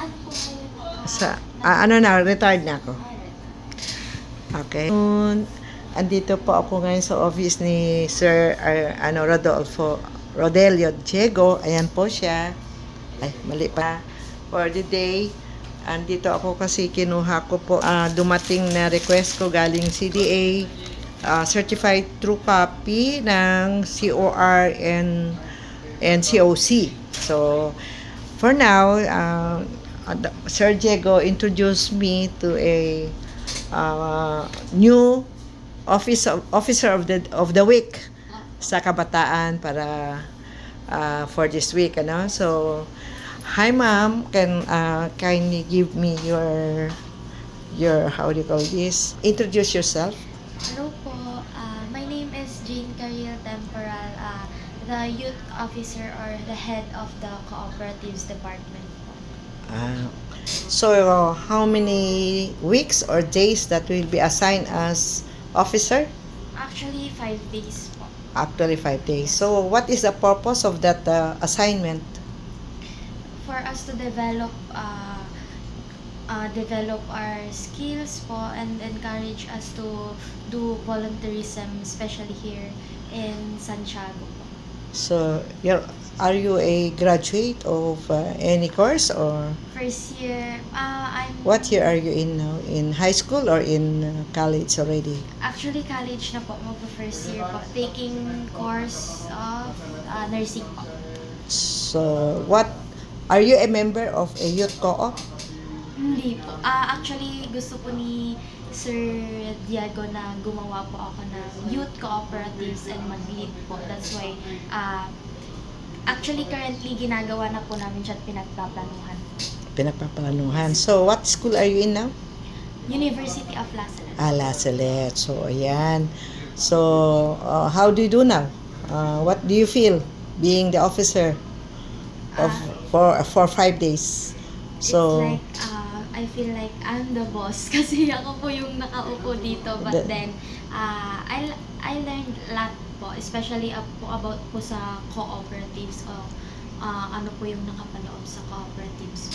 ano po ngayon? Ano na, retired na ako. Okay. Andito po ako ngayon sa office ni Sir Rodelio Diego. Ayan po siya. Ay, mali pa. For the day, andito ako kasi kinuha ko po dumating na request ko galing CDA, certified true copy ng COR and COC. So, for now, Sir Diego introduced me to a new officer of the week sa kabataan para for this week, ano. So, hi ma'am, can kindly give me your how do you call this? Introduce yourself. Hello po. My name is Jane Caril Temporal, the youth officer or the head of the cooperatives department po. So, how many weeks or days that will be assigned as officer? Actually, 5 days po. Actually, 5 days. So, what is the purpose of that assignment? For us to develop our skills po and encourage us to do volunteerism, especially here in Santiago po. So, are you a graduate of any course or First year, what year are you in now? In high school or in college already? Actually, college na po, magpa-first year po. Taking course of nursing po. So, are you a member of a youth co-op? Hindi po. Actually, gusto po ni Sir Diego na gumawa po ako ng youth cooperatives and mag-lead po. That's why, actually, currently, ginagawa na po namin siya at pinagpaplanuhan. Pinagpaplanuhan. So, what school are you in now? University of La Salette. La Salette. So, ayan. So, how do you do now? What do you feel being the officer of for 5 days? So, it's like, I feel like I'm the boss kasi ako po yung nakaupo dito. But then, I learned a lot po, especially po about po sa cooperatives o ano po yung nakapaloob sa cooperatives.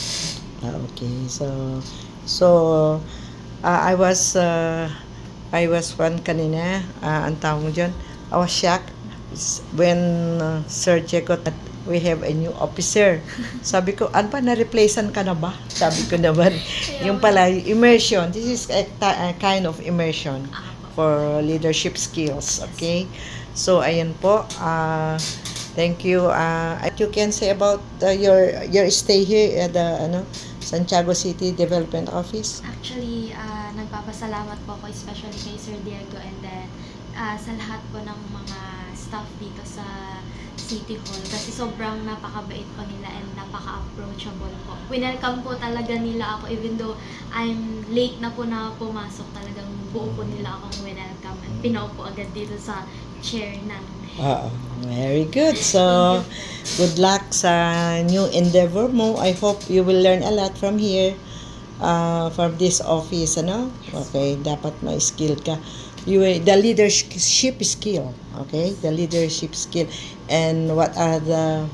Okay. So, I was one kanina, ang tawag mo dyan, I was shocked when Sir Diego that we have a new officer. Sabi ko, ano ba, na-replacean ka na ba? Sabi ko naman, yung pala, immersion. This is a kind of immersion for leadership skills. Okay? So, ayan po. Thank you. You can say about your stay here at the Santiago City Development Office? Actually, nagpapasalamat po ako especially kay Sir Diego and then sa lahat po ng mga staff dito sa City Hall kasi sobrang napakabait po nila and napaka-approachable po. Welcome po talaga nila ako even though I'm late na po na pumasok, talagang buo po nila akong welcome and pinaupo agad dito sa chair ng Very good. So, good luck sa new endeavor mo. I hope you will learn a lot from here, from this office, ano? Okay, dapat ma-skill ka. The leadership skill, okay? The leadership skill. And what are the,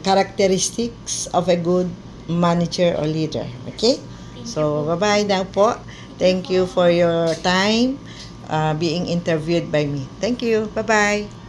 characteristics of a good manager or leader, okay? So, bye-bye now po. Thank you for your time being interviewed by me. Thank you. Bye-bye.